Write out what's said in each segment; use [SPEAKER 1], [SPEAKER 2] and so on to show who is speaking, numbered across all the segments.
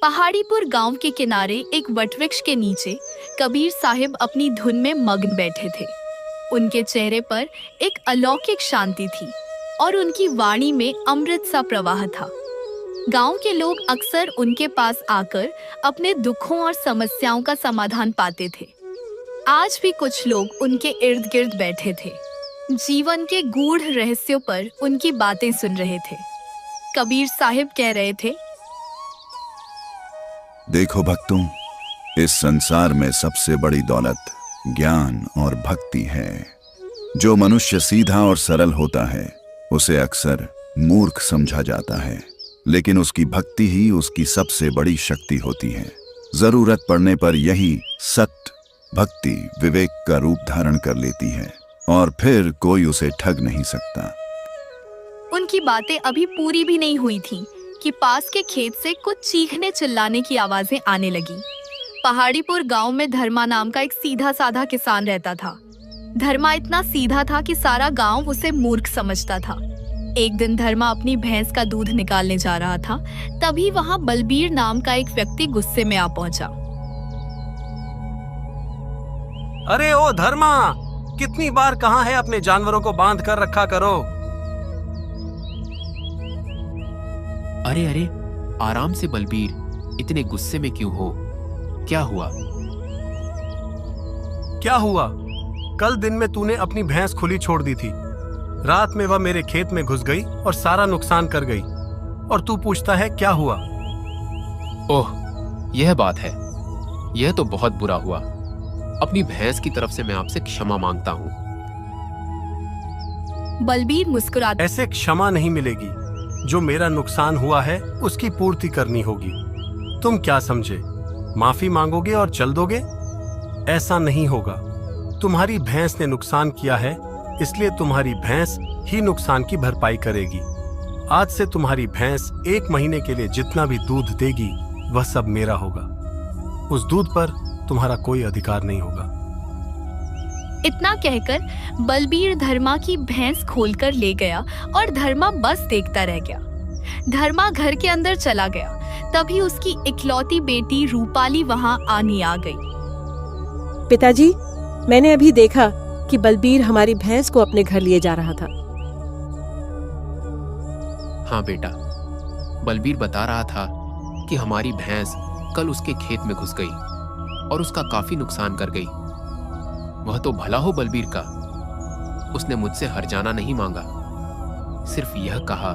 [SPEAKER 1] पहाड़ीपुर गांव के किनारे एक वटवृक्ष के नीचे कबीर साहिब अपनी धुन में मग्न बैठे थे। उनके चेहरे पर एक अलौकिक शांति थी और उनकी वाणी में अमृत सा प्रवाह था। गांव के लोग अक्सर उनके पास आकर अपने दुखों और समस्याओं का समाधान पाते थे। आज भी कुछ लोग उनके इर्द गिर्द बैठे थे, जीवन के गूढ़ रहस्यों पर उनकी बातें सुन रहे थे। कबीर साहिब कह रहे थे,
[SPEAKER 2] देखो भक्तों, इस संसार में सबसे बड़ी दौलत ज्ञान और भक्ति है। जो मनुष्य सीधा और सरल होता है उसे अक्सर मूर्ख समझा जाता है, लेकिन उसकी भक्ति ही उसकी सबसे बड़ी शक्ति होती है। जरूरत पड़ने पर यही सत्य भक्ति विवेक का रूप धारण कर लेती है और फिर कोई उसे ठग नहीं सकता।
[SPEAKER 1] उनकी बातें अभी पूरी भी नहीं हुई थीं कि पास के खेत से कुछ चीखने चिल्लाने की आवाजें आने लगी। पहाड़ीपुर गांव में धर्मा नाम का एक सीधा साधा किसान रहता था। धर्मा इतना सीधा था कि सारा गांव उसे मूर्ख समझता था। एक दिन धर्मा अपनी भैंस का दूध निकालने जा रहा था, तभी वहां बलबीर नाम का एक व्यक्ति गुस्से में आ पहुंचा।
[SPEAKER 3] अरे ओ धर्मा, कितनी बार कहा है अपने जानवरों को बांध कर रखा करो।
[SPEAKER 4] अरे अरे, आराम से बलबीर, इतने गुस्से में क्यों हो? क्या हुआ?
[SPEAKER 3] क्या हुआ? कल दिन में तूने अपनी भैंस खुली छोड़ दी थी। रात में वह मेरे खेत में घुस गई और सारा नुकसान कर गई, और तू पूछता है क्या हुआ?
[SPEAKER 4] ओह, यह बात है। यह तो बहुत बुरा हुआ। अपनी भैंस की तरफ से मैं आपसे क्षमा मांगता हूँ।
[SPEAKER 1] बलबीर मुस्कुराता,
[SPEAKER 3] ऐसे क्षमा नहीं मिलेगी। जो मेरा नुकसान हुआ है उसकी पूर्ति करनी होगी। तुम क्या समझे, माफी मांगोगे और चल दोगे? ऐसा नहीं होगा। तुम्हारी भैंस ने नुकसान किया है, इसलिए तुम्हारी भैंस ही नुकसान की भरपाई करेगी। आज से तुम्हारी भैंस 1 महीने के लिए जितना भी दूध देगी वह सब मेरा होगा। उस दूध पर तुम्हारा कोई अधिकार नहीं होगा।
[SPEAKER 1] इतना कहकर बलबीर धर्मा की भैंस खोलकर ले गया और धर्मा बस देखता रह गया। धर्मा घर के अंदर चला गया, तभी उसकी इकलौती बेटी रूपाली वहां आनी आ गई।
[SPEAKER 5] पिताजी, मैंने अभी देखा कि बलबीर हमारी भैंस को अपने घर लिए जा रहा था।
[SPEAKER 4] हाँ बेटा, बलबीर बता रहा था कि हमारी भैंस कल उसके खेत में घुस गई और उसका काफी नुकसान कर गई। वह तो भला हो बलबीर का, उसने मुझसे हर्जाना नहीं मांगा, सिर्फ यह कहा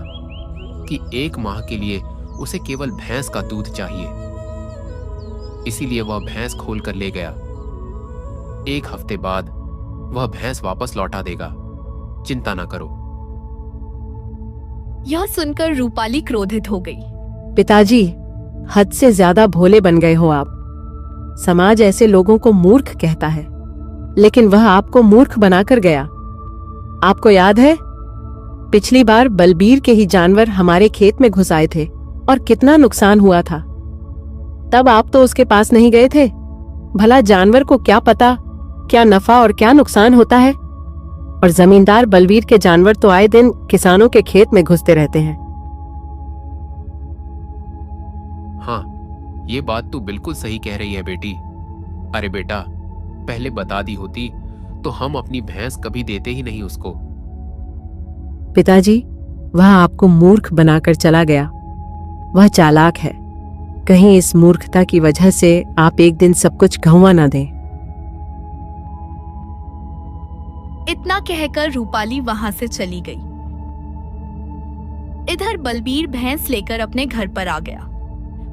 [SPEAKER 4] कि 1 माह के लिए उसे केवल भैंस का दूध चाहिए। इसीलिए वह भैंस खोल कर ले गया। 1 हफ्ते बाद वह भैंस वापस लौटा देगा, चिंता ना करो।
[SPEAKER 1] यह सुनकर रूपाली क्रोधित हो गई।
[SPEAKER 5] पिताजी, हद से ज्यादा भोले बन गए हो आप। समाज ऐसे लोगों को मूर्ख कहता है, लेकिन वह आपको मूर्ख बनाकर गया। आपको याद है, पिछली बार बलबीर के ही जानवर हमारे खेत में घुस आए थे और कितना नुकसान हुआ था। तब आप तो उसके पास नहीं गए थे। भला जानवर को क्या पता क्या नफा और क्या नुकसान होता है। और जमींदार बलबीर के जानवर तो आए दिन किसानों के खेत में घुसते रहते हैं।
[SPEAKER 4] हाँ, ये बात तू बिल्कुल सही कह रही है बेटी। अरे बेटा, पहले बता दी होती तो हम अपनी भैंस कभी देते ही नहीं उसको।
[SPEAKER 5] पिताजी, वह आपको मूर्ख बनाकर चला गया। वह चालाक है। कहीं इस मूर्खता की वजह से आप एक दिन सब कुछ गंवा ना दें।
[SPEAKER 1] इतना कहकर रूपाली वहां से चली गई। इधर बलबीर भैंस लेकर अपने घर पर आ गया।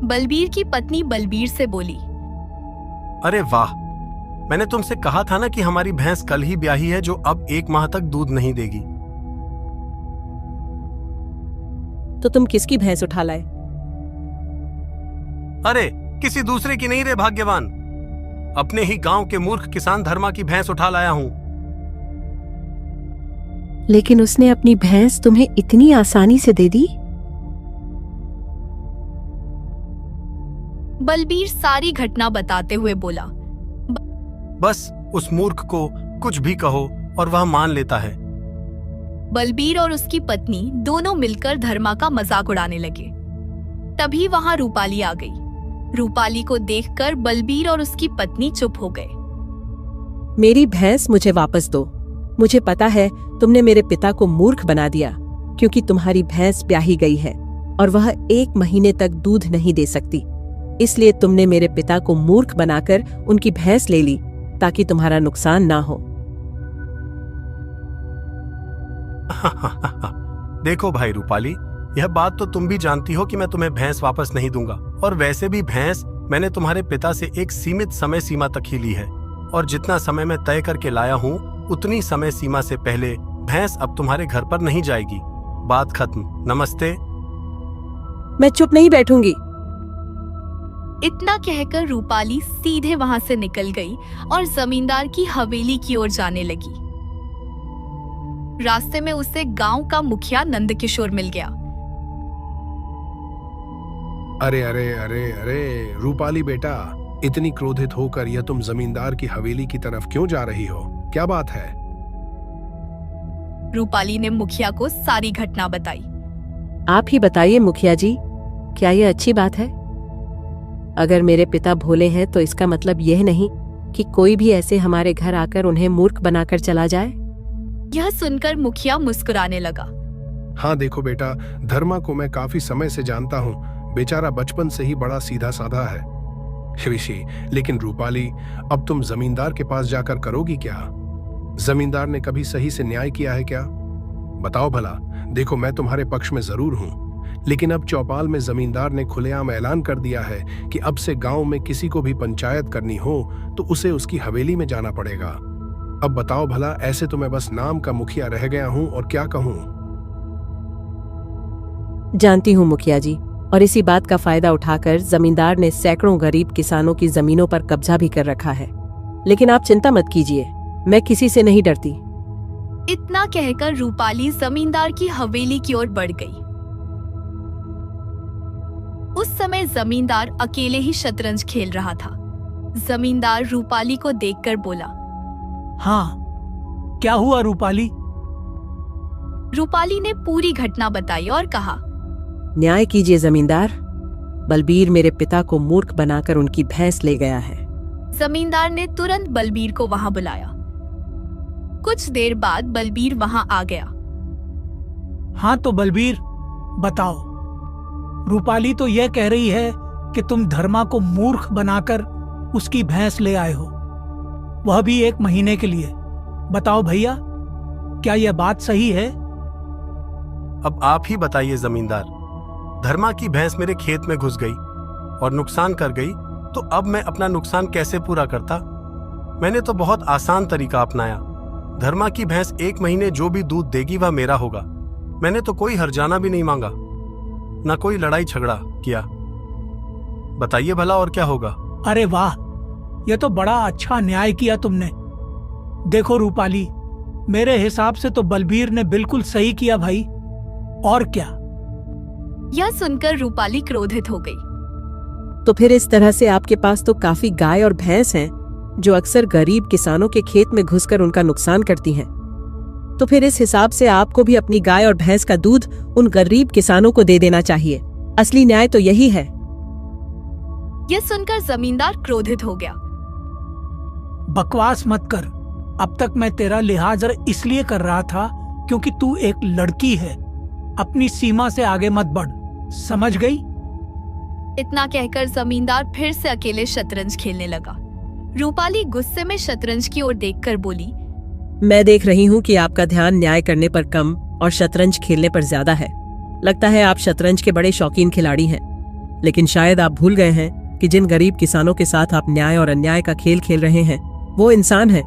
[SPEAKER 1] बलबीर की पत्नी बलबीर से बोली,
[SPEAKER 3] अरे वाह, मैंने तुमसे कहा था ना कि हमारी भैंस कल ही ब्याही है जो अब 1 माह तक दूध नहीं देगी।
[SPEAKER 5] तो तुम किसकी भैंस उठा लाए?
[SPEAKER 3] अरे किसी दूसरे की नहीं रे भाग्यवान, अपने ही गांव के मूर्ख किसान धर्मा की भैंस उठा लाया हूं।
[SPEAKER 5] लेकिन उसने अपनी भैंस तुम्हें इतनी आसानी से दे दी?
[SPEAKER 1] बलबीर सारी घटना बताते हुए बोला,
[SPEAKER 3] बस उस मूर्ख को कुछ भी कहो और वह मान लेता है।
[SPEAKER 1] बलबीर और उसकी पत्नी दोनों मिलकर धर्मा का मजाक उड़ाने लगे। तभी वहां रूपाली आ गई। रूपाली को देखकर बलबीर और उसकी पत्नी चुप हो गए।
[SPEAKER 5] मेरी भैंस मुझे वापस दो। मुझे पता है तुमने मेरे पिता को मूर्ख बना दिया, क्योंकि तुम्हारी भैंस ब्याही गई है और वह 1 महीने तक दूध नहीं दे सकती। इसलिए तुमने मेरे पिता को मूर्ख बनाकर उनकी भैंस ले ली, ताकि तुम्हारा नुकसान ना हो।
[SPEAKER 3] देखो भाई रूपाली, यह बात तो तुम भी जानती हो कि मैं तुम्हें भैंस वापस नहीं दूंगा, और वैसे भी भैंस मैंने तुम्हारे पिता से एक सीमित समय सीमा तक ही ली है, और जितना समय मैं तय करके लाया हूँ उतनी समय सीमा से पहले भैंस अब तुम्हारे घर पर नहीं जाएगी। बात खत्म। नमस्ते।
[SPEAKER 5] मैं चुप नहीं बैठूंगी।
[SPEAKER 1] इतना कहकर रूपाली सीधे वहां से निकल गई और जमींदार की हवेली की ओर जाने लगी। रास्ते में उसे गांव का मुखिया नंदकिशोर मिल गया।
[SPEAKER 6] अरे अरे अरे अरे रूपाली बेटा, इतनी क्रोधित होकर यह तुम जमींदार की हवेली की तरफ क्यों जा रही हो? क्या बात है?
[SPEAKER 1] रूपाली ने मुखिया को सारी घटना बताई।
[SPEAKER 5] आप ही बताइए मुखिया जी, क्या यह अच्छी बात है? अगर मेरे पिता भोले हैं तो इसका मतलब यह नहीं कि कोई भी ऐसे हमारे घर आकर उन्हें मूर्ख बनाकर चला जाए।
[SPEAKER 1] यह सुनकर मुखिया मुस्कुराने लगा।
[SPEAKER 6] हाँ देखो बेटा, धर्मा को मैं काफी समय से जानता हूँ। बेचारा बचपन से ही बड़ा सीधा साधा है। ऋषि, लेकिन रूपाली, अब तुम जमींदार के पास जाकर करोगी क्या? जमींदार ने कभी सही से न्याय किया है क्या? बताओ भला। देखो, मैं तुम्हारे पक्ष में जरूर हूं, लेकिन अब चौपाल में जमींदार ने खुलेआम ऐलान कर दिया है कि अब से गांव में किसी को भी पंचायत करनी हो तो उसे उसकी हवेली में जाना पड़ेगा। अब बताओ भला, ऐसे तो मैं बस नाम का मुखिया रह गया हूं और क्या कहूं?
[SPEAKER 5] जानती हूँ मुखिया जी, और इसी बात का फायदा उठाकर जमींदार ने सैकड़ों गरीब किसानों की जमीनों पर कब्जा भी कर रखा है। लेकिन आप चिंता मत कीजिए, मैं किसी से नहीं डरती।
[SPEAKER 1] इतना कहकर रूपाली जमींदार की हवेली की ओर बढ़ गई। उस समय जमींदार अकेले ही शतरंज खेल रहा था। जमींदार रूपाली को देखकर बोला,
[SPEAKER 7] हाँ, क्या हुआ रूपाली?
[SPEAKER 1] रूपाली ने पूरी घटना बताई और कहा,
[SPEAKER 5] न्याय कीजिए जमींदार, बलबीर मेरे पिता को मूर्ख बनाकर उनकी भैंस ले गया है।
[SPEAKER 1] जमींदार ने तुरंत बलबीर को वहां बुलाया। कुछ देर बाद बलबीर वहां आ गया।
[SPEAKER 7] हाँ तो बलबीर, बताओ। रूपाली तो यह कह रही है कि तुम धर्मा को मूर्ख बनाकर उसकी भैंस ले आए हो, वह भी 1 महीने के लिए। बताओ भैया, क्या यह बात सही है?
[SPEAKER 3] अब आप ही बताइए जमींदार। धर्मा की भैंस मेरे खेत में घुस गई और नुकसान कर गई, तो अब मैं अपना नुकसान कैसे पूरा करता? मैंने तो बहुत आसान तरीका अपनाया। धर्मा की भैंस 1 महीने जो भी दूध देगी वह मेरा होगा। मैंने तो कोई हर्जाना भी नहीं मांगा, ना कोई लड़ाई झगड़ा किया। बताइए भला और क्या होगा?
[SPEAKER 7] अरे वाह, यह तो बड़ा अच्छा न्याय किया तुमने। देखो रूपाली, मेरे हिसाब से तो बलबीर ने बिल्कुल सही किया भाई। और क्या?
[SPEAKER 1] यह सुनकर रूपाली क्रोधित हो गई।
[SPEAKER 5] तो फिर इस तरह से आपके पास तो काफी गाय और भैंस हैं, जो अक्सर गरीब किसानों के खेत में घुसकर उनका नुकसान करती हैं। तो फिर इस हिसाब से आपको भी अपनी गाय और भैंस का दूध उन गरीब किसानों को दे देना चाहिए। असली न्याय तो यही है।
[SPEAKER 1] यह सुनकर जमींदार क्रोधित हो गया।
[SPEAKER 7] बकवास मत कर। अब तक मैं तेरा लिहाज इसलिए कर रहा था क्योंकि तू एक लड़की है। अपनी सीमा से आगे मत बढ़, समझ गई?
[SPEAKER 1] इतना कहकर जमींदार फिर से अकेले शतरंज खेलने लगा। रूपाली गुस्से में शतरंज की ओर देखकर बोली,
[SPEAKER 5] मैं देख रही हूँ कि आपका ध्यान न्याय करने पर कम और शतरंज खेलने पर ज्यादा है। लगता है आप शतरंज के बड़े शौकीन खिलाड़ी हैं, लेकिन शायद आप भूल गए हैं कि जिन गरीब किसानों के साथ आप न्याय और अन्याय का खेल खेल रहे हैं वो इंसान हैं,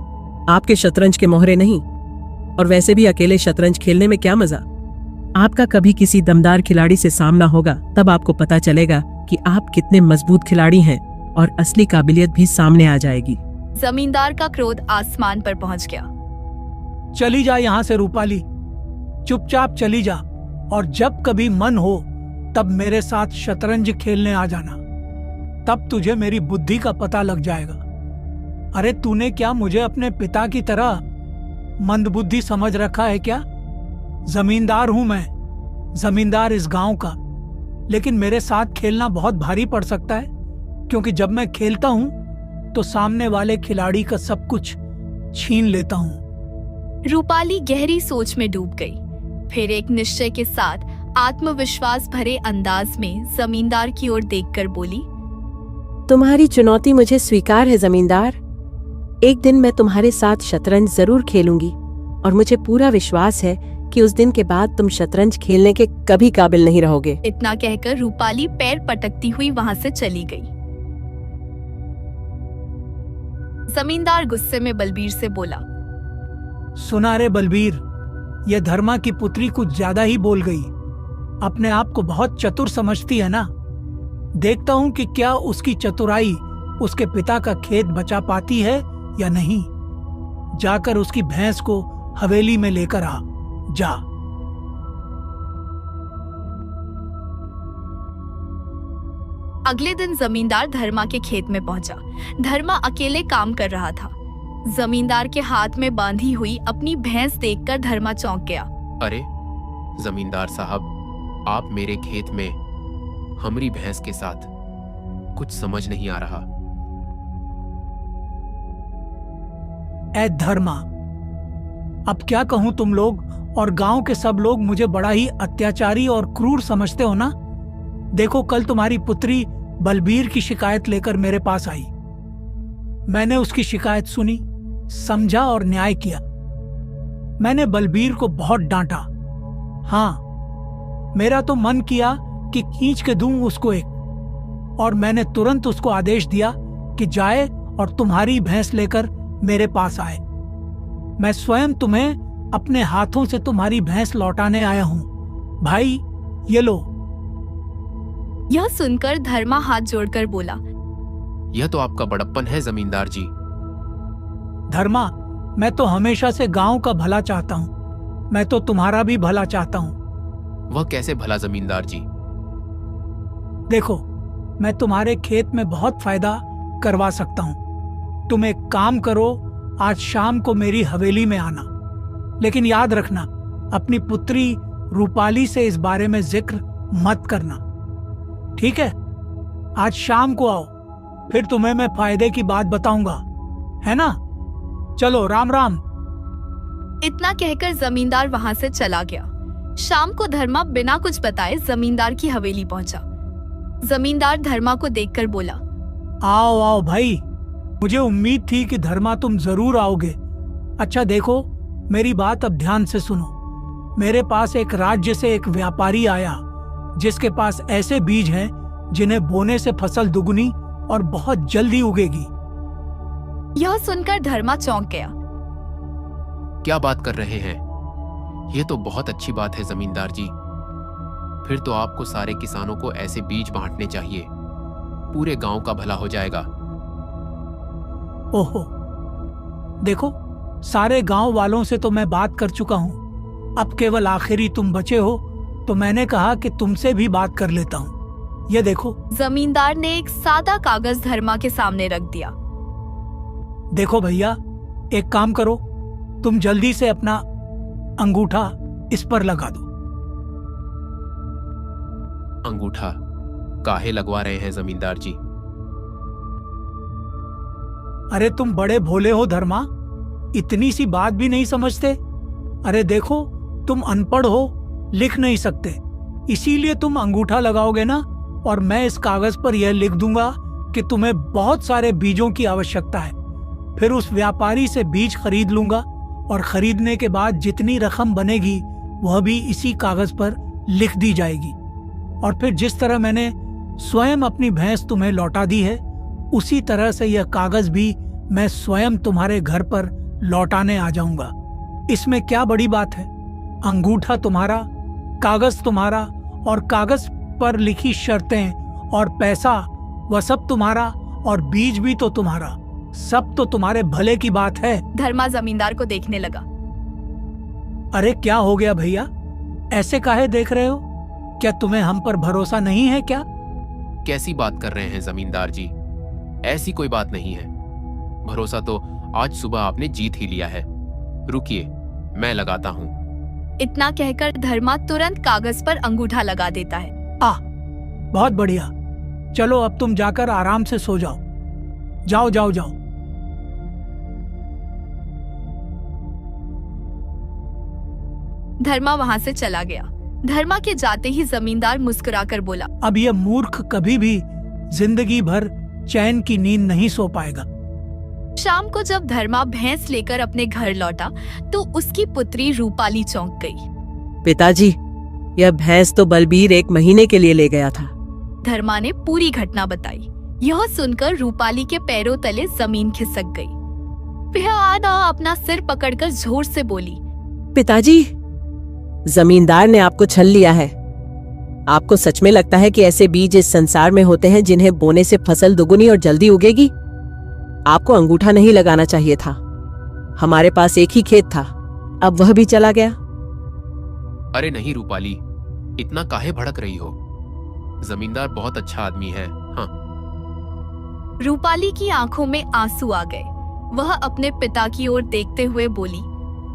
[SPEAKER 5] आपके शतरंज के मोहरे नहीं। और वैसे भी अकेले शतरंज खेलने में क्या मजा? आपका कभी किसी दमदार खिलाड़ी से सामना होगा, तब आपको पता चलेगा कि आप कितने मजबूत खिलाड़ी हैं और असली काबिलियत भी सामने आ जाएगी।
[SPEAKER 1] जमींदार का क्रोध आसमान पर पहुंच गया।
[SPEAKER 7] चली जा यहाँ से रूपाली, चुपचाप चली जा, और जब कभी मन हो तब मेरे साथ शतरंज खेलने आ जाना। तब तुझे मेरी बुद्धि का पता लग जाएगा। अरे तूने क्या मुझे अपने पिता की तरह मंदबुद्धि समझ रखा है क्या? जमींदार हूं मैं, जमींदार इस गांव का, लेकिन मेरे साथ खेलना बहुत भारी पड़ सकता है। क्योंकि जब मैं खेलता हूँ तो सामने वाले खिलाड़ी का सब कुछ छीन लेता हूँ।
[SPEAKER 1] रूपाली गहरी सोच में डूब गई। फिर एक निश्चय के साथ आत्मविश्वास भरे अंदाज में जमींदार की ओर देखकर बोली,
[SPEAKER 5] तुम्हारी चुनौती मुझे स्वीकार है जमींदार। एक दिन मैं तुम्हारे साथ शतरंज जरूर खेलूंगी और मुझे पूरा विश्वास है कि उस दिन के बाद तुम शतरंज खेलने के कभी काबिल नहीं रहोगे।
[SPEAKER 1] इतना कहकर रूपाली पैर पटकती हुई वहां से चली गई। जमींदार गुस्से में बलबीर से बोला,
[SPEAKER 7] सुना रे बलबीर, यह धर्मा की पुत्री कुछ ज्यादा ही बोल गई। अपने आप को बहुत चतुर समझती है ना। देखता हूं कि क्या उसकी चतुराई उसके पिता का खेत बचा पाती है या नहीं। जाकर उसकी भैंस को हवेली में लेकर आ जा।
[SPEAKER 1] अगले दिन जमींदार धर्मा के खेत में पहुंचा। धर्मा अकेले काम कर रहा था। जमींदार के हाथ में बांधी हुई अपनी भैंस देखकर धर्मा चौंक गया।
[SPEAKER 4] अरे जमींदार साहब, आप मेरे खेत में हमारी भैंस के साथ, कुछ समझ नहीं आ रहा।
[SPEAKER 7] ऐ धर्मा, अब क्या कहूं, तुम लोग और गांव के सब लोग मुझे बड़ा ही अत्याचारी और क्रूर समझते हो ना। देखो, कल तुम्हारी पुत्री बलबीर की शिकायत लेकर मेरे पास आई। मैंने उसकी शिकायत सुनी, समझा और न्याय किया। मैंने बलबीर को बहुत डांटा। हाँ, मेरा तो मन किया कि खींच के दूं उसको एक, और मैंने तुरंत उसको आदेश दिया कि जाए और तुम्हारी भैंस लेकर मेरे पास आए। मैं स्वयं तुम्हें अपने हाथों से तुम्हारी भैंस लौटाने आया हूं। भाई, ये लो।
[SPEAKER 1] यह सुनकर धर्मा हाथ जोड़कर बोला,
[SPEAKER 4] यह तो आपका बड़प्पन है जमींदार जी।
[SPEAKER 7] धर्मा, मैं तो हमेशा से गांव का भला चाहता हूं। मैं तो तुम्हारा भी भला चाहता हूं।
[SPEAKER 4] वह कैसे भला जमींदार जी?
[SPEAKER 7] देखो, मैं तुम्हारे खेत में बहुत फायदा करवा सकता हूं। तुम एक काम करो, आज शाम को मेरी हवेली में आना। लेकिन याद रखना, अपनी पुत्री रूपाली से इस बारे में जिक्र मत करना, ठीक है? आज शाम को आओ, फिर तुम्हें मैं फायदे की बात बताऊंगा, है ना? चलो, राम राम।
[SPEAKER 1] इतना कहकर जमींदार वहां से चला गया। शाम को धर्मा बिना कुछ बताए जमींदार की हवेली पहुंचा। जमींदार धर्मा को देखकर बोला,
[SPEAKER 7] आओ आओ भाई, मुझे उम्मीद थी कि धर्मा तुम जरूर आओगे। अच्छा देखो, मेरी बात अब ध्यान से सुनो। मेरे पास एक राज्य से एक व्यापारी आया जिसके पास ऐसे बीज हैं जिन्हें बोने से फसल दुगनी और बहुत जल्दी उगेगी।
[SPEAKER 1] यह सुनकर धर्मा चौंक गया।
[SPEAKER 4] क्या बात कर रहे हैं? यह तो बहुत अच्छी बात है जमींदार जी। फिर तो आपको सारे किसानों को ऐसे बीज बांटने चाहिए। पूरे गांव का भला हो जाएगा।
[SPEAKER 7] ओहो, देखो, सारे गांव वालों से तो मैं बात कर चुका हूं। अब केवल आखिरी तुम बचे हो, तो मैंने कहा कि तुमसे भी बात कर लेता हूं। ये देखो।
[SPEAKER 1] जमींदार ने एक सादा कागज धर्मा के सामने रख दिया।
[SPEAKER 7] देखो भैया, एक काम करो, तुम जल्दी से अपना अंगूठा इस पर लगा दो।
[SPEAKER 4] अंगूठा काहे लगवा रहे हैं जमींदार जी?
[SPEAKER 7] अरे तुम बड़े भोले हो धर्मा, इतनी सी बात भी नहीं समझते? अरे देखो, तुम अनपढ़ हो, लिख नहीं सकते, इसीलिए तुम अंगूठा लगाओगे ना, और मैं इस कागज पर यह लिख दूंगा कि तुम्हें बहुत सारे बीजों की आवश्यकता है। फिर उस व्यापारी से बीज खरीद लूंगा, और खरीदने के बाद जितनी रकम बनेगी वह भी इसी कागज पर लिख दी जाएगी। और फिर जिस तरह मैंने स्वयं अपनी भैंस तुम्हें लौटा दी है, उसी तरह से यह कागज भी मैं स्वयं तुम्हारे घर पर लौटाने आ जाऊंगा। इसमें क्या बड़ी बात है? अंगूठा तुम्हारा, कागज तुम्हारा, और कागज पर लिखी शर्तें और पैसा वह सब तुम्हारा, और बीज भी तो तुम्हारा। सब तो तुम्हारे भले की बात है।
[SPEAKER 1] धर्मा जमींदार को देखने लगा।
[SPEAKER 7] अरे क्या हो गया भैया, ऐसे काहे देख रहे हो? क्या तुम्हें हम पर भरोसा नहीं है क्या?
[SPEAKER 4] कैसी बात कर रहे हैं जमींदार जी? ऐसी कोई बात नहीं है। भरोसा तो आज सुबह आपने जीत ही लिया है। रुकिए, मैं लगाता हूँ।
[SPEAKER 1] इतना कहकर धर्मा तुरंत कागज पर अंगूठा लगा देता है।
[SPEAKER 7] बहुत बढ़िया। चलो अब तुम जाकर आराम से सो जाओ। जाओ जाओ जाओ।
[SPEAKER 1] धर्मा वहां से चला गया। धर्मा के जाते ही जमींदार मुस्कुराकर बोला,
[SPEAKER 7] अब ये मूर्ख कभी भी जिंदगी भर चैन की नींद नहीं सो पाएगा।
[SPEAKER 1] शाम को जब धर्मा भैंस लेकर अपने घर लौटा तो उसकी पुत्री रूपाली चौंक गई।
[SPEAKER 5] पिताजी, यह भैंस तो बलबीर 1 महीने के लिए ले गया था।
[SPEAKER 1] धर्मा ने पूरी घटना बताई। यह सुनकर रूपाली के पैरों तले जमीन खिसक गई। वह आधा अपना सिर पकड़कर जोर से बोली,
[SPEAKER 5] पिताजी, जमींदार ने आपको छल लिया है। आपको सच में लगता है कि ऐसे बीज इस संसार में होते हैं जिन्हें बोने से फसल दुगुनी और जल्दी उगेगी? आपको अंगूठा नहीं लगाना चाहिए था। हमारे पास एक ही खेत था, अब वह भी चला गया।
[SPEAKER 4] अरे नहीं रूपाली, इतना काहे भड़क रही हो? जमींदार बहुत अच्छा आदमी है। हाँ।
[SPEAKER 1] रूपाली की आंखों में आंसू आ गए। वह अपने पिता की ओर देखते हुए बोली,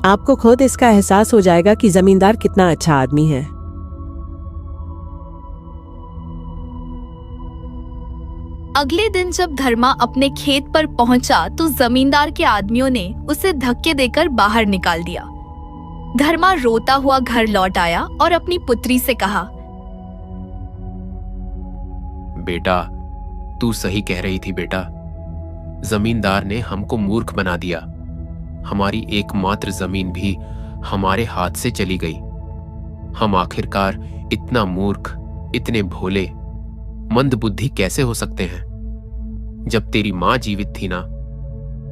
[SPEAKER 5] आपको खुद इसका एहसास हो जाएगा कि जमींदार कितना अच्छा आदमी है।
[SPEAKER 1] अगले दिन जब धर्मा अपने खेत पर पहुंचा तो जमींदार के आदमियों ने उसे धक्के देकर बाहर निकाल दिया। धर्मा रोता हुआ घर लौट आया और अपनी पुत्री से कहा,
[SPEAKER 4] बेटा, तू सही कह रही थी बेटा। जमींदार ने हमको मूर्ख बना दिया। हमारी एकमात्र जमीन भी हमारे हाथ से चली गई। हम आखिरकार इतना मूर्ख, इतने भोले, मंदबुद्धि कैसे हो सकते हैं? जब तेरी मां जीवित थी ना,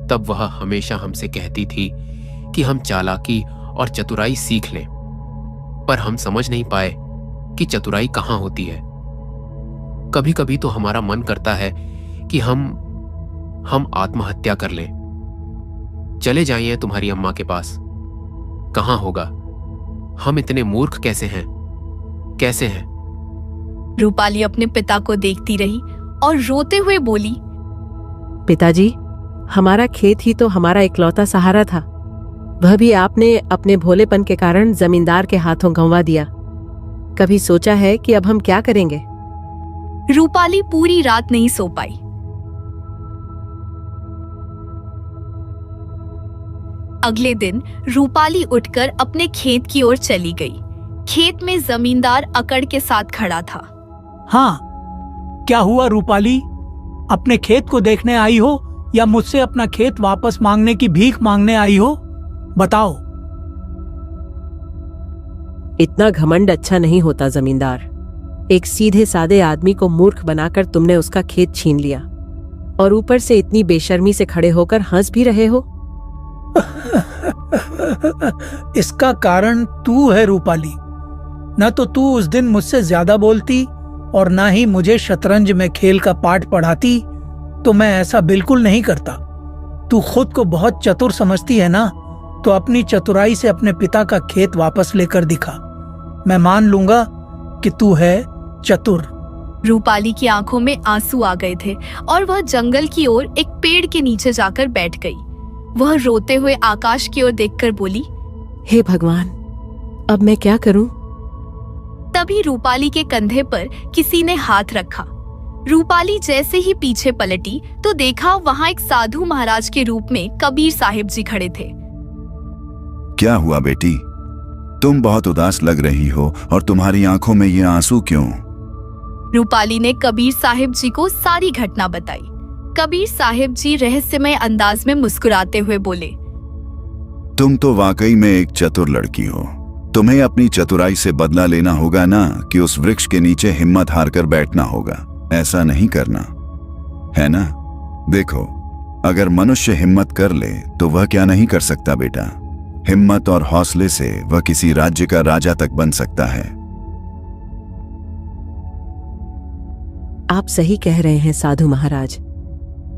[SPEAKER 4] तब वह हमेशा हमसे कहती थी कि हम चालाकी और चतुराई सीख लें, पर हम समझ नहीं पाए कि चतुराई कहां होती है। कभी कभी तो हमारा मन करता है कि हम आत्महत्या कर लें। चले जाइए तुम्हारी अम्मा के पास। कहां होगा? हम इतने मूर्ख कैसे हैं? कैसे हैं?
[SPEAKER 1] रूपाली अपने पिता को देखती रही और रोते हुए बोली,
[SPEAKER 5] पिताजी, हमारा खेत ही तो हमारा इकलौता सहारा था। वह भी आपने अपने भोलेपन के कारण जमींदार के हाथों गंवा दिया। कभी सोचा है कि अब हम क्या करेंगे?
[SPEAKER 1] रूपाली पूरी रात नहीं सो पाई। अगले दिन रूपाली उठकर अपने खेत की ओर चली गई। खेत में जमींदार अकड़ के साथ खड़ा था।
[SPEAKER 7] हाँ, क्या हुआ रूपाली? अपने खेत को देखने आई हो या मुझसे अपना खेत वापस मांगने की भीख मांगने आई हो? बताओ।
[SPEAKER 5] इतना घमंड अच्छा नहीं होता जमींदार। एक सीधे सादे आदमी को मूर्ख बनाकर तुमने उसका खेत छीन लिया, और ऊपर से इतनी बेशर्मी से खड़े होकर हंस भी रहे हो।
[SPEAKER 7] इसका कारण तू है रूपाली। न तो तू उस दिन मुझसे ज्यादा बोलती और ना ही मुझे शतरंज में खेल का पाठ पढ़ाती, तो मैं ऐसा बिल्कुल नहीं करता। तू खुद को बहुत चतुर समझती है ना, तो अपनी चतुराई से अपने पिता का खेत वापस लेकर दिखा। मैं मान लूंगा कि तू है चतुर।
[SPEAKER 1] रूपाली की आंखों में आंसू आ गए थे और वह जंगल की ओर एक पेड़ के नीचे जाकर बैठ गई। वह रोते हुए आकाश की ओर देखकर बोली,
[SPEAKER 5] हे भगवान, अब मैं क्या करूं?
[SPEAKER 1] तभी रूपाली के कंधे पर किसी ने हाथ रखा। रूपाली जैसे ही पीछे पलटी तो देखा वहां एक साधु महाराज के रूप में कबीर साहिब जी खड़े थे।
[SPEAKER 2] क्या हुआ बेटी? तुम बहुत उदास लग रही हो और तुम्हारी आंखों में ये आंसू क्यों?
[SPEAKER 1] रूपाली ने कबीर साहिब जी को सारी घटना बताई। कबीर साहिब जी रहस्यमय अंदाज में मुस्कुराते हुए बोले,
[SPEAKER 2] तुम तो वाकई में एक चतुर लड़की हो। तुम्हें अपनी चतुराई से बदला लेना होगा ना, कि उस वृक्ष के नीचे हिम्मत हार कर बैठना होगा। ऐसा नहीं करना है ना? देखो, अगर मनुष्य हिम्मत कर ले तो वह क्या नहीं कर सकता बेटा। हिम्मत और हौसले से वह किसी राज्य का राजा तक बन सकता है।
[SPEAKER 5] आप सही कह रहे हैं साधु महाराज,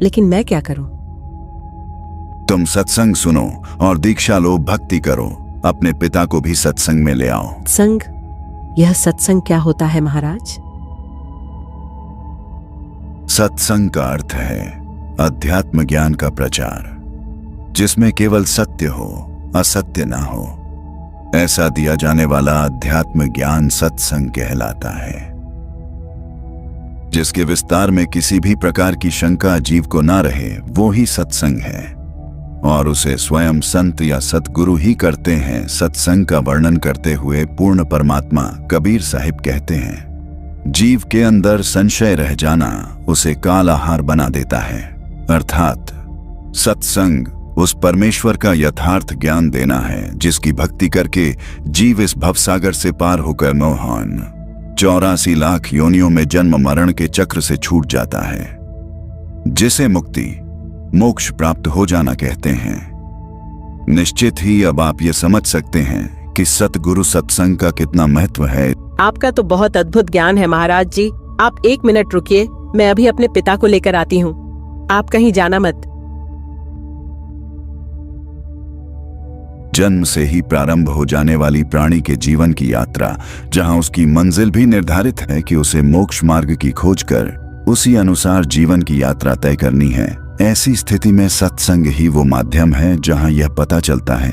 [SPEAKER 5] लेकिन मैं क्या करूं?
[SPEAKER 2] तुम सत्संग सुनो और दीक्षा लो, भक्ति करो। अपने पिता को भी सत्संग में ले आओ।
[SPEAKER 5] संग? यह सत्संग क्या होता है महाराज?
[SPEAKER 2] सत्संग का अर्थ है अध्यात्म ज्ञान का प्रचार, जिसमें केवल सत्य हो, असत्य ना हो। ऐसा दिया जाने वाला अध्यात्म ज्ञान सत्संग कहलाता है। जिसके विस्तार में किसी भी प्रकार की शंका जीव को ना रहे, वो ही सत्संग है, और उसे स्वयं संत या सतगुरु ही करते हैं। सत्संग का वर्णन करते हुए पूर्ण परमात्मा कबीर साहिब कहते हैं, जीव के अंदर संशय रह जाना उसे कालाहार बना देता है। अर्थात सत्संग उस परमेश्वर का यथार्थ ज्ञान देना है जिसकी भक्ति करके जीव इस भवसागर से पार होकर मोहन 84 लाख योनियों में जन्म मरण के चक्र से छूट जाता है, जिसे मुक्ति मोक्ष प्राप्त हो जाना कहते हैं। निश्चित ही अब आप ये समझ सकते हैं कि सतगुरु सत्संग का कितना महत्व है।
[SPEAKER 5] आपका तो बहुत अद्भुत ज्ञान है महाराज जी। आप 1 मिनट रुकिए, मैं अभी अपने पिता को लेकर आती हूँ। आप कहीं जाना मत।
[SPEAKER 2] जन्म से ही प्रारंभ हो जाने वाली प्राणी के जीवन की यात्रा, जहां उसकी मंजिल भी निर्धारित है कि उसे मोक्ष मार्ग की खोज कर उसी अनुसार जीवन की यात्रा तय करनी है, ऐसी स्थिति में सत्संग ही वो माध्यम है जहां यह पता चलता है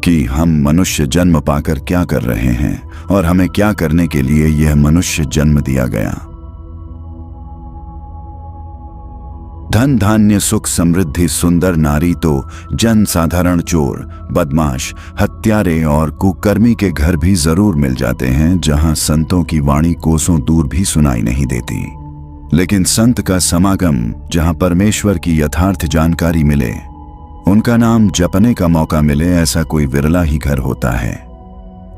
[SPEAKER 2] कि हम मनुष्य जन्म पाकर क्या कर रहे हैं और हमें क्या करने के लिए यह मनुष्य जन्म दिया गया। धन धान्य सुख समृद्धि सुंदर नारी तो जन साधारण चोर बदमाश हत्यारे और कुकर्मी के घर भी जरूर मिल जाते हैं, जहां संतों की वाणी कोसों दूर भी सुनाई नहीं देती। लेकिन संत का समागम जहां परमेश्वर की यथार्थ जानकारी मिले, उनका नाम जपने का मौका मिले, ऐसा कोई विरला ही घर होता है।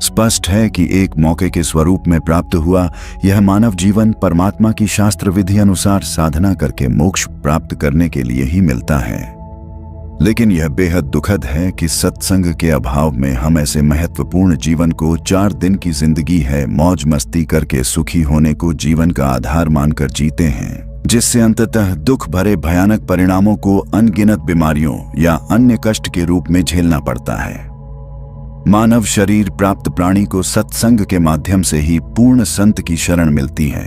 [SPEAKER 2] स्पष्ट है कि एक मौके के स्वरूप में प्राप्त हुआ यह मानव जीवन परमात्मा की शास्त्र विधि अनुसार साधना करके मोक्ष प्राप्त करने के लिए ही मिलता है। लेकिन यह बेहद दुखद है कि सत्संग के अभाव में हम ऐसे महत्वपूर्ण जीवन को 4 दिन की जिंदगी है मौज मस्ती करके सुखी होने को जीवन का आधार मानकर जीते हैं, जिससे अंततः दुख भरे भयानक परिणामों को अनगिनत बीमारियों या अन्य कष्ट के रूप में झेलना पड़ता है। मानव शरीर प्राप्त प्राणी को सत्संग के माध्यम से ही पूर्ण संत की शरण मिलती है।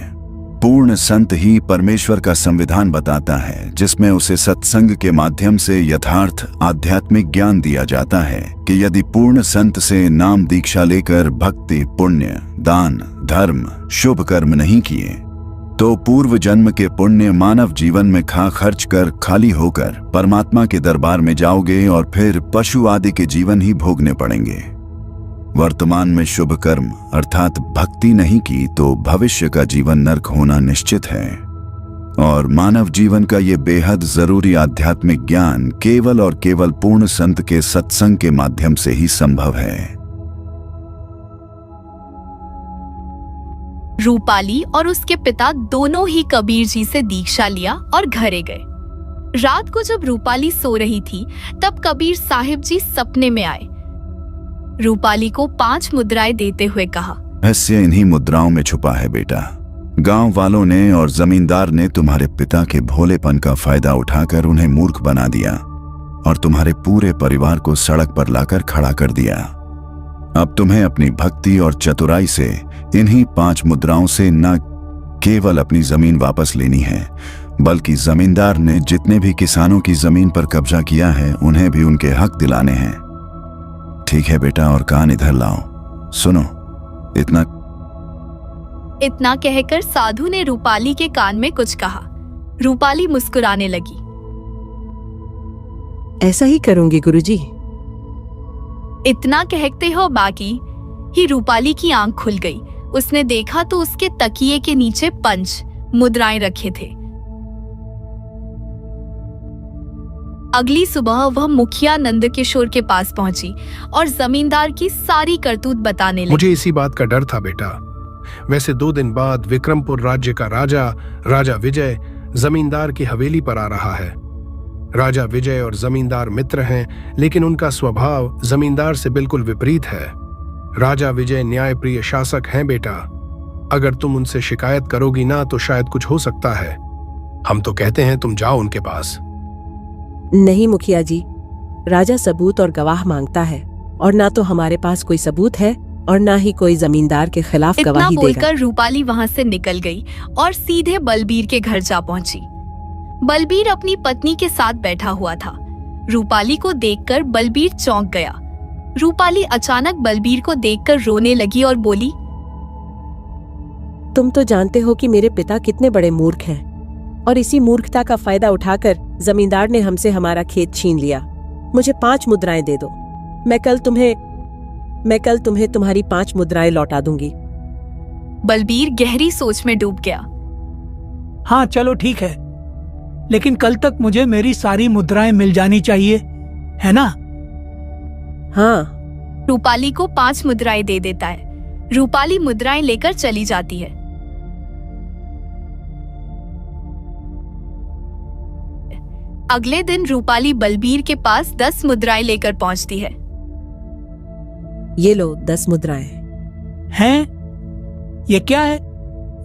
[SPEAKER 2] पूर्ण संत ही परमेश्वर का संविधान बताता है, जिसमें उसे सत्संग के माध्यम से यथार्थ आध्यात्मिक ज्ञान दिया जाता है कि यदि पूर्ण संत से नाम दीक्षा लेकर भक्ति पुण्य दान धर्म शुभ कर्म नहीं किए तो पूर्व जन्म के पुण्य मानव जीवन में खर्च कर खाली होकर परमात्मा के दरबार में जाओगे और फिर पशु आदि के जीवन ही भोगने पड़ेंगे। वर्तमान में शुभ कर्म अर्थात भक्ति नहीं की तो भविष्य का जीवन नरक होना निश्चित है, और मानव जीवन का ये बेहद जरूरी आध्यात्मिक ज्ञान केवल और केवल पूर्ण संत के सत्संग के माध्यम से ही संभव है।
[SPEAKER 1] रूपाली और उसके पिता दोनों ही कबीर जी से दीक्षा लिया और घरे गए। रात को जब रूपाली सो रही थी तब कबीर साहिब जी सपने में आए। रूपाली को 5 मुद्राएं देते हुए कहा,
[SPEAKER 2] रहस्य इन्हीं मुद्राओं में छुपा है बेटा। गांव वालों ने और जमींदार ने तुम्हारे पिता के भोलेपन का फायदा उठाकर उन्हें मूर्ख बना दिया और तुम्हारे पूरे परिवार को सड़क पर लाकर खड़ा कर दिया। अब तुम्हें अपनी भक्ति और चतुराई से इन्हीं 5 मुद्राओं से न केवल अपनी जमीन वापस लेनी है, बल्कि जमींदार ने जितने भी किसानों की जमीन पर कब्जा किया है उन्हें भी उनके हक दिलाने हैं। ठीक है बेटा, और कान इधर लाओ, सुनो।
[SPEAKER 1] इतना कहकर साधु ने रूपाली के कान में कुछ कहा। रूपाली मुस्कुराने लगी।
[SPEAKER 5] ऐसा ही करूंगी गुरुजी।
[SPEAKER 1] इतना कहते हो बाकी ही रूपाली की आंख खुल गई। उसने देखा तो उसके तकिए के नीचे 5 मुद्राएं रखे थे। अगली सुबह वह मुखिया नंदकिशोर के पास पहुंची और जमींदार की सारी करतूत बताने लगी।
[SPEAKER 6] मुझे इसी बात का डर था बेटा। वैसे 2 दिन बाद विक्रमपुर राज्य का राजा विजय जमींदार की हवेली पर आ रहा है। राजा विजय और जमींदार मित्र हैं, लेकिन उनका स्वभाव जमींदार से बिल्कुल विपरीत है। राजा विजय न्यायप्रिय शासक हैं बेटा। अगर तुम उनसे शिकायत करोगी ना तो शायद कुछ हो सकता है। हम तो कहते हैं तुम जाओ उनके पास।
[SPEAKER 5] नहीं मुखिया जी, राजा सबूत और गवाह मांगता है, और ना तो हमारे पास कोई सबूत है और ना ही कोई जमींदार के खिलाफ गवाही
[SPEAKER 1] देगा। इतना बोलकर रूपाली वहां से निकल गई और सीधे बलबीर के घर जा पहुंची। बलबीर अपनी पत्नी के साथ बैठा हुआ था। रूपाली को देखकर बलबीर चौंक गया। रूपाली अचानक बलबीर को देखकर रोने लगी और बोली,
[SPEAKER 5] तुम तो जानते हो कि मेरे पिता कितने बड़े मूर्ख हैं, और इसी मूर्खता का फायदा उठाकर जमींदार ने हमसे हमारा खेत छीन लिया। मुझे 5 मुद्राएं दे दो। मैं कल तुम्हें तुम्हारी 5 मुद्राएं लौटा दूंगी।
[SPEAKER 1] बलबीर गहरी सोच में डूब गया।
[SPEAKER 7] हाँ चलो ठीक है, लेकिन कल तक मुझे मेरी सारी मुद्राएं मिल जानी चाहिए, है ना?
[SPEAKER 5] हाँ।
[SPEAKER 1] रूपाली को 5 मुद्राएं दे देता है। रूपाली मुद्राएं लेकर चली जाती है। अगले दिन रूपाली बलबीर के पास 10 मुद्राएं लेकर पहुंचती है।
[SPEAKER 5] ये लो 10 मुद्राएं।
[SPEAKER 7] हैं? ये क्या है?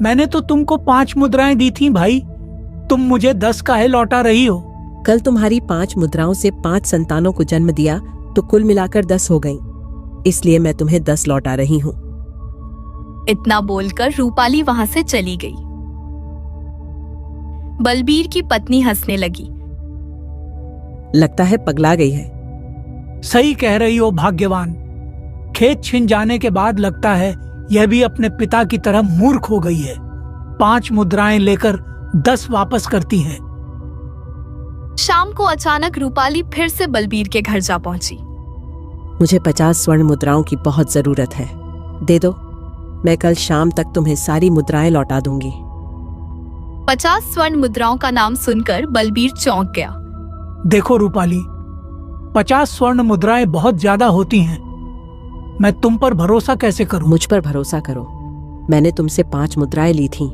[SPEAKER 7] मैंने तो तुमको 5 मुद्राएं दी थी भाई, तुम मुझे 10 काहे लौटा रही हो?
[SPEAKER 5] कल तुम्हारी 5 मुद्राओं से 5 संतानों को जन्म दिया तो कुल मिलाकर 10 हो गईं। इसलिए मैं तुम्हें 10 लौटा रही हूँ।
[SPEAKER 1] इतना बोलकर रूपाली वहां से चली गई। बलबीर की पत्नी हंसने लगी।
[SPEAKER 5] लगता है पगला गई है।
[SPEAKER 7] सही कह रही हो भाग्यवान। खेत छिन जाने के बाद लगता है यह भी अपने पिता की तरह मूर्ख हो गई है। 5 मुद्राएं लेकर 10 वापस करती है।
[SPEAKER 1] शाम को अचानक रूपाली फिर से बलबीर के घर जा पहुंची।
[SPEAKER 5] मुझे 50 स्वर्ण मुद्राओं की बहुत जरूरत है, दे दो। मैं कल शाम तक तुम्हें सारी मुद्राएं लौटा दूंगी।
[SPEAKER 1] 50 स्वर्ण मुद्राओं का नाम सुनकर बलबीर चौंक गया।
[SPEAKER 7] देखो रूपाली, 50 स्वर्ण मुद्राएं बहुत ज्यादा होती हैं। मैं तुम पर भरोसा कैसे करूं?
[SPEAKER 5] मुझ पर भरोसा करो। मैंने तुमसे 5 मुद्राएं ली थीं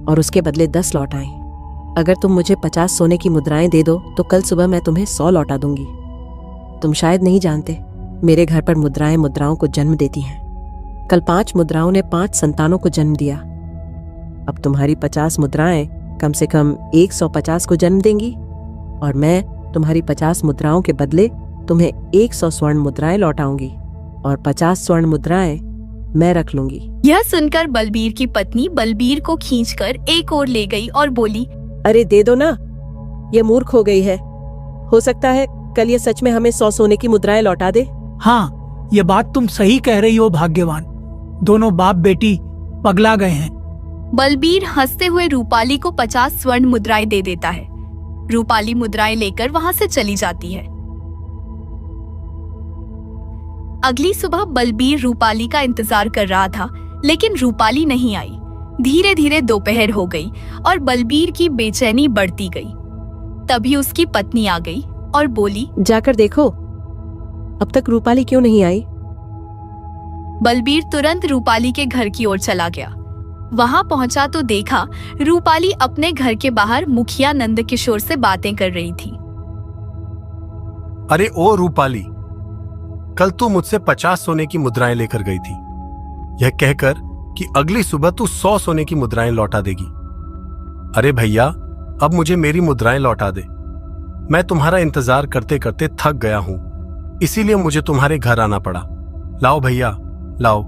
[SPEAKER 5] और उसके बदले 10 लौटाएं। अगर तुम मुझे 50 सोने की मुद्राएं दे दो तो कल सुबह मैं तुम्हें 100 लौटा दूंगी। तुम शायद नहीं जानते, मेरे घर पर मुद्राएं मुद्राओं को जन्म देती हैं। कल 5 मुद्राओं ने 5 संतानों को जन्म दिया। अब तुम्हारी 50 मुद्राएं कम से कम 150 को जन्म देंगी, और मैं तुम्हारी 50 मुद्राओं के बदले तुम्हें 100 स्वर्ण मुद्राएं लौटाऊंगी, और 50 स्वर्ण मुद्राएं मैं रख लूंगी।
[SPEAKER 1] यह सुनकर बलबीर की पत्नी बलबीर को खींचकर एक ओर ले गई और बोली,
[SPEAKER 5] अरे दे दो ना, ये मूर्ख हो गई है। हो सकता है कल ये सच में हमें 100 सोने की मुद्राएं लौटा दे।
[SPEAKER 7] हाँ, ये बात तुम सही कह रही हो भाग्यवान। दोनों बाप बेटी पगला गए हैं।
[SPEAKER 1] बलबीर हंसते हुए रूपाली को 50 स्वर्ण मुद्राएं दे देता है। रूपाली मुद्राएं लेकर वहां से चली जाती है। अगली सुबह बलबीर रूपाली का इंतजार कर रहा था, लेकिन रूपाली नहीं आई। धीरे धीरे दोपहर हो गई और बलबीर की बेचैनी बढ़ती गई। तभी उसकी पत्नी आ गई और बोली,
[SPEAKER 5] जाकर देखो, अब तक रूपाली क्यों नहीं आई?
[SPEAKER 1] बलबीर तुरंत रूपाली के घर की ओर चला गया। वहां पहुंचा तो देखा रूपाली अपने घर के बाहर मुखिया नंद किशोर से बातें कर रही थी।
[SPEAKER 3] अरे ओ रूपाली, कल तू मुझसे 50 सोने की मुद्राएं लेकर गई थी, यह कहकर कि अगली सुबह तू 100 सोने की मुद्राएं लौटा देगी। अरे भैया, अब मुझे मेरी मुद्राएं लौटा दे। मैं तुम्हारा इंतजार करते करते थक गया हूं, इसीलिए मुझे तुम्हारे घर आना पड़ा। लाओ भैया, लाओ।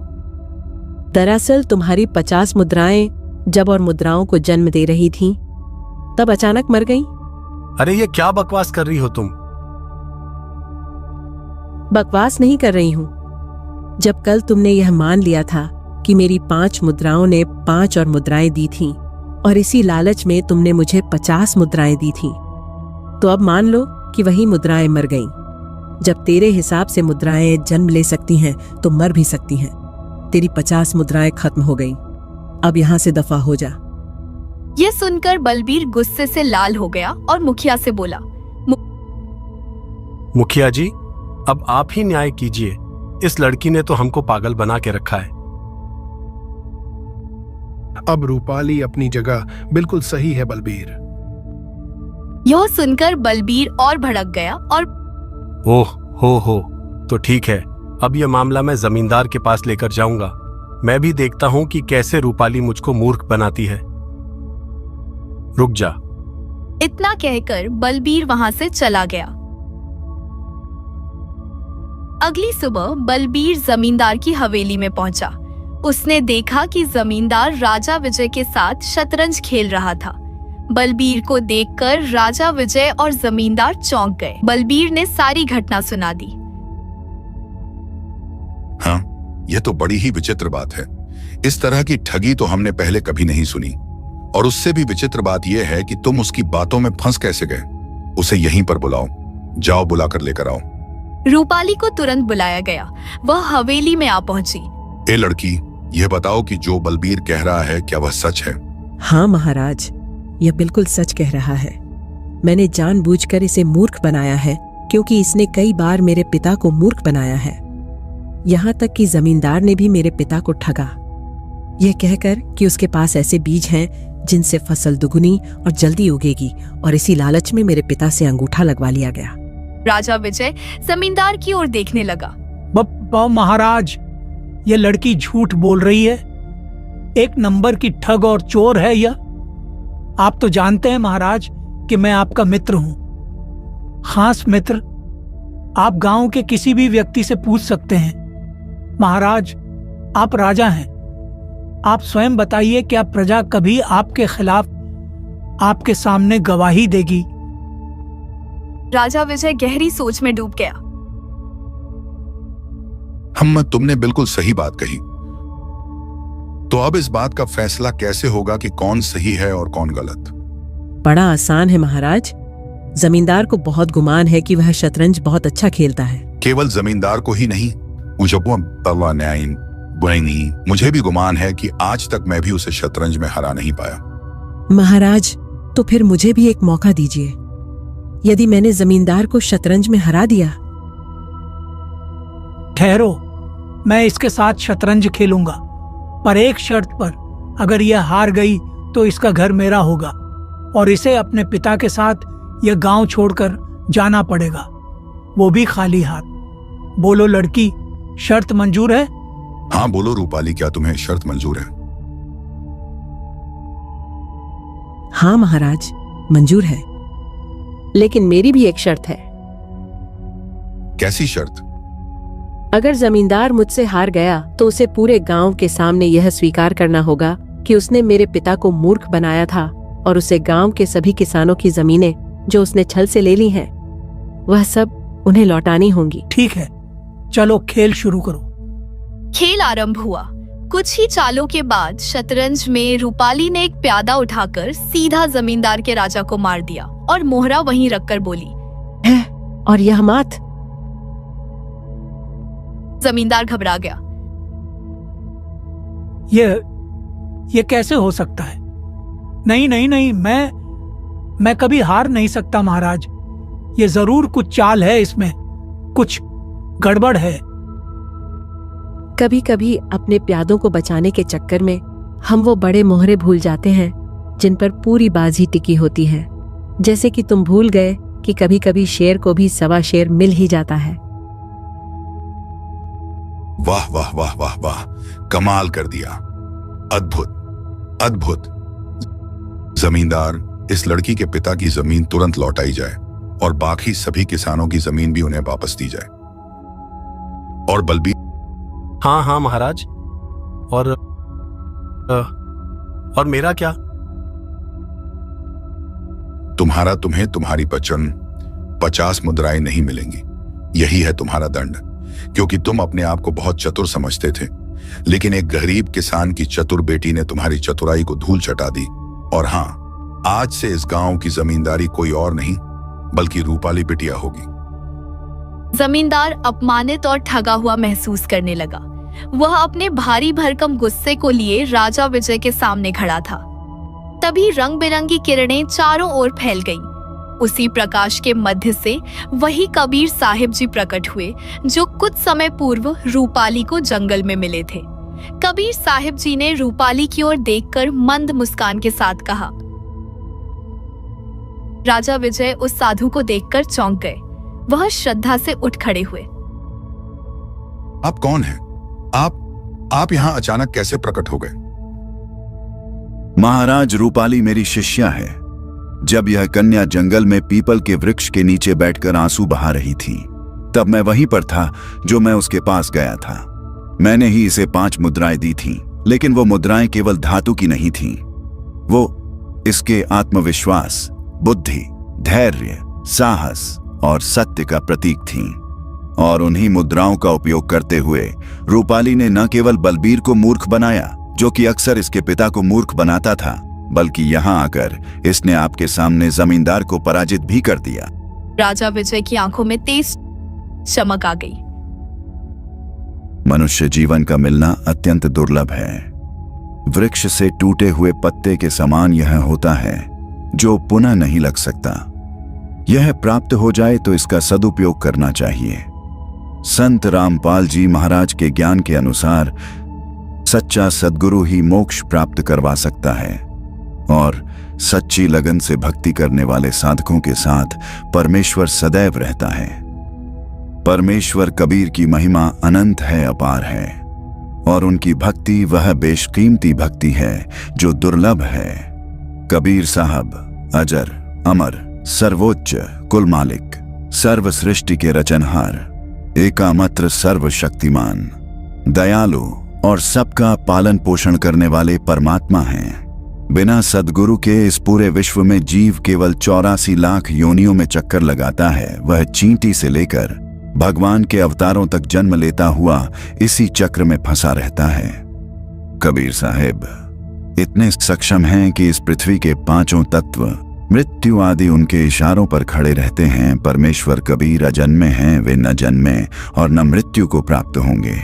[SPEAKER 5] दरअसल तुम्हारी 50 मुद्राएं जब और मुद्राओं को जन्म दे रही थीं, तब अचानक मर गईं।
[SPEAKER 3] अरे ये क्या बकवास कर रही हो तुम?
[SPEAKER 5] बकवास नहीं कर रही हूं। जब कल तुमने यह मान लिया था कि मेरी 5 मुद्राओं ने 5 और मुद्राएं दी थीं, और इसी लालच में तुमने मुझे 50 मुद्राएं दी थीं, तो अब मान लो कि वही मुद्राएं मर गईं। जब तेरे हिसाब से मुद्राएं जन्म ले सकती हैं तो मर भी सकती हैं। तेरी 50 मुद्राएं खत्म हो गईं। अब यहां से दफा हो जा।
[SPEAKER 1] यह सुनकर बलबीर गुस्से से लाल हो गया और मुखिया से बोला,
[SPEAKER 3] मुखिया जी, अब आप ही न्याय कीजिए। इस लड़की ने तो हमको पागल बना के रखा है।
[SPEAKER 6] अब रूपाली अपनी जगह बिल्कुल सही है बलबीर।
[SPEAKER 1] यह सुनकर बलबीर और भड़क गया और
[SPEAKER 3] ओह हो, तो ठीक है, अब यह मामला मैं जमींदार के पास लेकर जाऊंगा। मैं भी देखता हूं कि कैसे रूपाली मुझको मूर्ख बनाती है। रुक जा।
[SPEAKER 1] इतना कहकर बलबीर वहां से चला गया। अगली सुबह बलबीर जमींदार की हवेली में पहुंचा। उसने देखा कि जमींदार राजा विजय के साथ शतरंज खेल रहा था। बलबीर को देखकर राजा विजय और जमींदार चौंक गए। बलबीर ने सारी घटना सुना दी।
[SPEAKER 8] हाँ, यह तो बड़ी ही विचित्र बात है। इस तरह की ठगी तो हमने पहले कभी नहीं सुनी। और उससे भी विचित्र बात यह है कि तुम उसकी बातों में फंस कैसे गए। उसे यहीं पर बुलाओ, जाओ बुलाकर लेकर आओ।
[SPEAKER 1] रूपाली को तुरंत बुलाया गया। वह हवेली में आ पहुंची।
[SPEAKER 8] ए लड़की, यह बताओ कि जो बलबीर कह रहा है क्या वह सच है?
[SPEAKER 5] हाँ महाराज, यह बिल्कुल सच कह रहा है। मैंने जानबूझकर इसे मूर्ख बनाया है, क्योंकि इसने कई बार मेरे पिता को मूर्ख बनाया है। यहाँ तक कि जमींदार ने भी मेरे पिता को ठगा, यह कहकर कि उसके पास ऐसे बीज हैं जिनसे फसल दुगुनी और जल्दी उगेगी, और इसी लालच में मेरे पिता से अंगूठा लगवा लिया गया।
[SPEAKER 1] राजा विजय जमींदार की ओर देखने लगा।
[SPEAKER 7] महाराज, ये लड़की झूठ बोल रही है। एक नंबर की ठग और चोर है यह। आप तो जानते हैं महाराज कि मैं आपका मित्र हूं, खास मित्र। आप गांव के किसी भी व्यक्ति से पूछ सकते हैं। महाराज, आप राजा हैं। आप स्वयं बताइए, क्या प्रजा कभी आपके खिलाफ आपके सामने गवाही देगी?
[SPEAKER 1] राजा विजय गहरी सोच में डूब गया।
[SPEAKER 8] तुमने बिल्कुल सही बात कही। तो अब इस बात का फैसला कैसे होगा कि कौन सही है और कौन गलत?
[SPEAKER 5] बड़ा आसान है महाराज। जमींदार को बहुत गुमान है कि वह शतरंज बहुत अच्छा खेलता है।
[SPEAKER 8] केवल जमींदार को ही नहीं, मुझे भी गुमान है कि आज तक मैं भी उसे शतरंज में हरा नहीं पाया।
[SPEAKER 5] महाराज, तो फिर मुझे भी एक मौका दीजिए। यदि मैंने जमींदार को शतरंज में हरा दिया?
[SPEAKER 7] ठहरो, मैं इसके साथ शतरंज खेलूंगा, पर एक शर्त पर। अगर यह हार गई तो इसका घर मेरा होगा और इसे अपने पिता के साथ यह गांव छोड़कर जाना पड़ेगा, वो भी खाली हाथ। बोलो लड़की, शर्त मंजूर है?
[SPEAKER 8] हाँ बोलो रूपाली, क्या तुम्हें शर्त मंजूर है?
[SPEAKER 5] हाँ महाराज, मंजूर है। लेकिन मेरी भी एक शर्त है।
[SPEAKER 8] कैसी शर्त?
[SPEAKER 5] अगर जमींदार मुझसे हार गया तो उसे पूरे गांव के सामने यह स्वीकार करना होगा कि उसने मेरे पिता को मूर्ख बनाया था, और उसे गांव के सभी किसानों की जमीनें जो उसने छल से ले ली हैं, वह सब उन्हें लौटानी होंगी।
[SPEAKER 7] ठीक है, चलो खेल शुरू करो।
[SPEAKER 1] खेल आरंभ हुआ। कुछ ही चालों के बाद शतरंज में रूपाली ने एक प्यादा उठाकर सीधा जमींदार के राजा को मार दिया और मोहरा वहीं रखकर बोली,
[SPEAKER 5] है और यह मात।
[SPEAKER 1] जमींदार घबरा गया।
[SPEAKER 7] ये कैसे हो सकता है? नहीं नहीं नहीं, मैं कभी हार नहीं सकता महाराज। ये जरूर कुछ चाल है, इसमें कुछ गड़बड़ है।
[SPEAKER 5] कभी कभी अपने प्यादों को बचाने के चक्कर में हम वो बड़े मोहरे भूल जाते हैं जिन पर पूरी बाजी टिकी होती है। जैसे कि तुम भूल गए कि कभी कभी शेर को भी सवा शेर मिल ही जाता है।
[SPEAKER 8] वाह वाह वाह वाह वाह, कमाल कर दिया, अद्भुत अद्भुत। जमींदार, इस लड़की के पिता की जमीन तुरंत लौटाई जाए और बाकी सभी किसानों की जमीन भी उन्हें वापस दी जाए। और बलबीर?
[SPEAKER 3] हाँ हाँ महाराज। और मेरा क्या?
[SPEAKER 8] तुम्हें तुम्हारी वचन 50 मुद्राएं नहीं मिलेंगी। यही है तुम्हारा दंड, क्योंकि तुम अपने आप को बहुत चतुर समझते थे, लेकिन एक गरीब किसान की चतुर बेटी ने तुम्हारी चतुराई को धूल चटा दी। और हाँ, आज से इस गांव की जमींदारी कोई और नहीं बल्कि रूपाली बिटिया होगी।
[SPEAKER 1] जमींदार अपमानित और ठगा हुआ महसूस करने लगा। वह अपने भारी भरकम गुस्से को लिए राजा विजय के सामने खड़ा था। तभी रंग बिरंगी किरणें चारों ओर फैल गईं। उसी प्रकाश के मध्य से वही कबीर साहिब जी प्रकट हुए जो कुछ समय पूर्व रूपाली को जंगल में मिले थे। कबीर साहिब जी ने रूपाली की ओर देखकर मंद मुस्कान के साथ कहा। राजा विजय उस साधु को देखकर चौंक गए। वह श्रद्धा से उठ खड़े हुए।
[SPEAKER 8] आप कौन हैं? आप यहाँ अचानक कैसे प्रकट हो गए?
[SPEAKER 2] महाराज, रूपाली मेरी शिष्या है। जब यह कन्या जंगल में पीपल के वृक्ष के नीचे बैठकर आंसू बहा रही थी, तब मैं वहीं पर था जो मैं उसके पास गया था। मैंने ही इसे 5 मुद्राएं दी थीं, लेकिन वो मुद्राएं केवल धातु की नहीं थीं। वो इसके आत्मविश्वास, बुद्धि, धैर्य, साहस और सत्य का प्रतीक थीं। और उन्हीं मुद्राओं का उपयोग करते हुए रूपाली ने न केवल बलबीर को मूर्ख बनाया, जो कि अक्सर इसके पिता को मूर्ख बनाता था, बल्कि यहां आकर इसने आपके सामने जमींदार को पराजित भी कर दिया।
[SPEAKER 1] राजा विजय की आंखों में तेज चमक आ गई।
[SPEAKER 2] मनुष्य जीवन का मिलना अत्यंत दुर्लभ है। वृक्ष से टूटे हुए पत्ते के समान यह होता है जो पुनः नहीं लग सकता। यह प्राप्त हो जाए तो इसका सदुपयोग करना चाहिए। संत रामपाल जी महाराज के ज्ञान के अनुसार सच्चा सद्गुरु ही मोक्ष प्राप्त करवा सकता है और सच्ची लगन से भक्ति करने वाले साधकों के साथ परमेश्वर सदैव रहता है। परमेश्वर कबीर की महिमा अनंत है, अपार है, और उनकी भक्ति वह बेशकीमती भक्ति है जो दुर्लभ है। कबीर साहब अजर, अमर, सर्वोच्च, कुल मालिक, सर्व सृष्टि के रचनहार, एकामात्र सर्वशक्तिमान, दयालु और सबका पालन पोषण करने वाले परमात्मा हैं। बिना सद्गुरु के इस पूरे विश्व में जीव केवल 84 लाख योनियों में चक्कर लगाता है। वह चींटी से लेकर भगवान के अवतारों तक जन्म लेता हुआ इसी चक्र में फंसा रहता है। कबीर साहेब इतने सक्षम हैं कि इस पृथ्वी के 5 तत्व, मृत्यु आदि उनके इशारों पर खड़े रहते हैं। परमेश्वर कबीर अजन्मे हैं, वे न जन्मे और न मृत्यु को प्राप्त होंगे।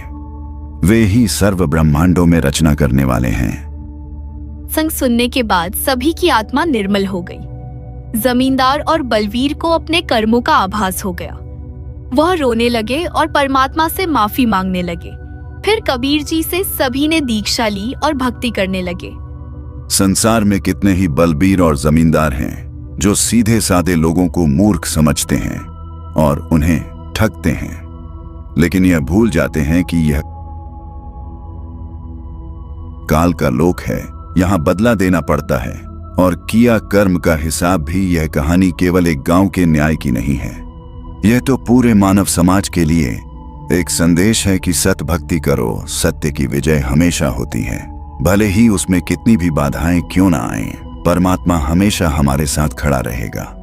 [SPEAKER 2] वे ही सर्व ब्रह्मांडों में रचना करने वाले हैं।
[SPEAKER 1] संग सुनने के बाद सभी की आत्मा निर्मल हो गई। जमींदार और बलवीर को अपने कर्मों का आभास हो गया। वह रोने लगे और परमात्मा से माफी मांगने लगे। फिर कबीर जी से सभी ने दीक्षा ली और भक्ति करने लगे।
[SPEAKER 2] संसार में कितने ही बलबीर और जमींदार हैं जो सीधे साधे लोगों को मूर्ख समझते हैं और उन्हें ठगते हैं, लेकिन यह भूल जाते हैं कि यह काल का लोक है, यहां बदला देना पड़ता है और किया कर्म का हिसाब भी। यह कहानी केवल एक गांव के न्याय की नहीं है, यह तो पूरे मानव समाज के लिए एक संदेश है कि सत भक्ति करो, सत्य की विजय हमेशा होती है। भले ही उसमें कितनी भी बाधाएं क्यों ना आएं, परमात्मा हमेशा हमारे साथ खड़ा रहेगा।